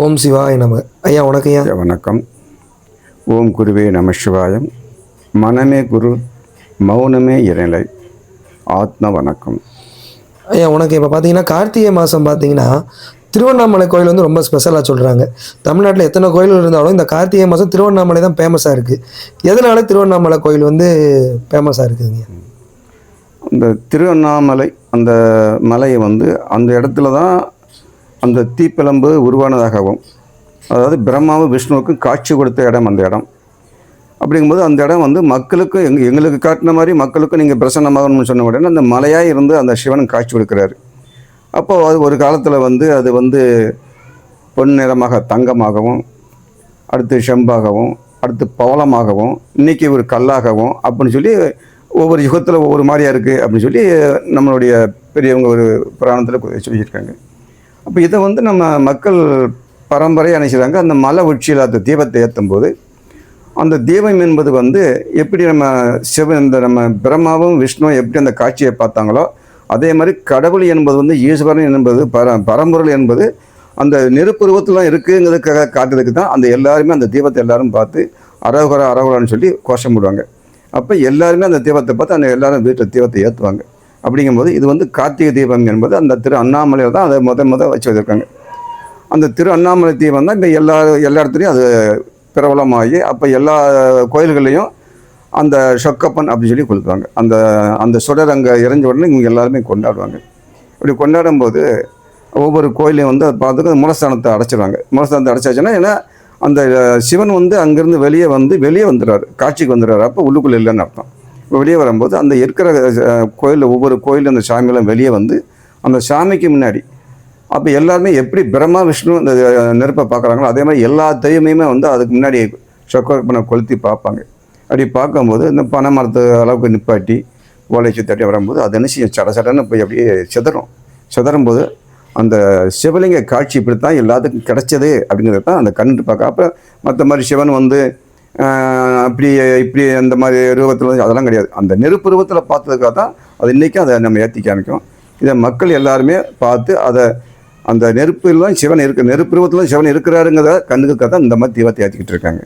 ஓம் சிவாய நம. ஐயா வணக்கம். ஐயா வணக்கம். ஓம் குருவே நம சிவாயம். மனமே குரு, மௌனமே இறைநிலை. ஆத்ம வணக்கம். ஐயா வணக்கம். இப்போ பார்த்தீங்கன்னா கார்த்திகை மாதம் பார்த்தீங்கன்னா திருவண்ணாமலை கோயில் வந்து ரொம்ப ஸ்பெஷலாக சொல்கிறாங்க. தமிழ்நாட்டில் எத்தனை கோயில்கள் இருந்தாலும் இந்த கார்த்திகை மாதம் திருவண்ணாமலை தான் ஃபேமஸாக இருக்குது. எதனால திருவண்ணாமலை கோயில் வந்து ஃபேமஸாக இருக்குதுங்க? அந்த திருவண்ணாமலை அந்த மலையை வந்து அந்த இடத்துல தான் அந்த தீப்பிழம்பு உருவானதாகவும், அதாவது பிரம்மாவும் விஷ்ணுவுக்கும் காட்சி கொடுத்த இடம் அந்த இடம். அப்படிங்கும்போது அந்த இடம் வந்து மக்களுக்கும் எங்களுக்கு காட்டின மாதிரி மக்களுக்கும் நீங்கள் பிரசன்னமாகணும்னு சொன்ன உடனே அந்த மலையாக இருந்து அந்த சிவன் காட்சி கொடுக்குறாரு. அப்போது அது ஒரு காலத்தில் வந்து அது வந்து பொன் நிறமாக தங்கமாகவும், அடுத்து செம்பாகவும், அடுத்து பவளமாகவும், இன்றைக்கி ஒரு கல்லாகவும் அப்படின்னு சொல்லி ஒவ்வொரு யுகத்தில் ஒவ்வொரு மாதிரியாக இருக்குது அப்படின்னு சொல்லி நம்மளுடைய பெரியவங்க ஒரு புராணத்தில் சொல்லியிருக்காங்க. அப்போ இதை வந்து நம்ம மக்கள் பரம்பரையாக நினைச்சாங்க. அந்த மலை உச்சியில் அந்த தீபத்தை ஏற்றும் போது அந்த தீபம் என்பது வந்து எப்படி நம்ம இந்த நம்ம பிரம்மாவும் விஷ்ணுவும் எப்படி அந்த காட்சியை பார்த்தாங்களோ அதே மாதிரி கடவுள் என்பது வந்து ஈஸ்வரன் என்பது பரம்பொருள் என்பது அந்த நெருப்புருவத்தில் இருக்குங்கிறதுக்காக காட்டுறதுக்கு தான் அந்த எல்லாருமே அந்த தீபத்தை எல்லாரும் பார்த்து அரகுரான்னு சொல்லி கோஷம் போடுவாங்க. அப்போ எல்லாருமே அந்த தீபத்தை பார்த்து அந்த எல்லாரும் வீட்டில் தீபத்தை ஏற்றுவாங்க. அப்படிங்கும்போது இது வந்து கார்த்திகை தீபம் என்பது அந்த திரு அண்ணாமலையில் தான் அதை முத வச்சு வச்சுருக்காங்க. அந்த திரு அண்ணாமலை தீபம் தான் இப்போ எல்லா இடத்துலையும் அது பிரபலமாகி அப்போ எல்லா கோயில்கள்லையும் அந்த சொக்கப்பன் அப்படின்னு சொல்லி கொடுப்பாங்க. அந்த சுடர் அங்கே இறஞ்ச உடனே இவங்க எல்லாருமே கொண்டாடுவாங்க. இப்படி கொண்டாடும்போது ஒவ்வொரு கோயிலையும் வந்து அதை பார்த்துக்க மூலஸ்தானத்தை அடைச்சிடுவாங்க. மூலஸ்தானத்தை அடைச்சாச்சுன்னா ஏன்னா அந்த சிவன் வந்து அங்கேருந்து வெளியே வந்துடுறாரு, காட்சிக்கு வந்துடுறாரு. அப்போ உள்ளுக்குள்ளே இல்லைன்னு அர்த்தம். வெளியே வரும்போது அந்த இருக்கிற கோயிலில் ஒவ்வொரு கோயிலும் அந்த சாமியெல்லாம் வெளியே வந்து அந்த சாமிக்கு முன்னாடி அப்போ எல்லாருமே எப்படி பிரம்மா விஷ்ணு அந்த நெருப்பை பார்க்குறாங்களோ அதே மாதிரி எல்லா தெய்வமையுமே வந்து அதுக்கு முன்னாடி சொக்கப்பனை கொளுத்தி பார்ப்பாங்க. அப்படி பார்க்கும்போது இந்த பனை மரத்து அளவுக்கு நிப்பாட்டி ஓலைச்சி தட்டி வரும்போது அது என்ன செய்யும், சடன்னு போய் அப்படியே சிதறும்போது அந்த சிவலிங்க காட்சி இப்படித்தான் எல்லாத்துக்கும் கிடைச்சது அப்படிங்கிறது தான் அந்த கண்ணுட்டு பார்க்க. அப்புறம் மற்ற மாதிரி சிவன் வந்து இப்படி அந்த மாதிரி ரூபத்தில் அதெல்லாம் கிடையாது. அந்த நெருப்பு ரூபத்தில் பார்த்ததுக்காக தான் அது இன்றைக்கும் அதை நம்ம ஏற்றி காமிக்கும். இதை மக்கள் எல்லாருமே பார்த்து அதை அந்த நெருப்பு ரூபத்தில் சிவன் இருக்கிறாருங்கிறத கண்ணுக்காக தான் இந்த மாதிரி தீபத்தை ஏற்றிக்கிட்டு இருக்காங்க.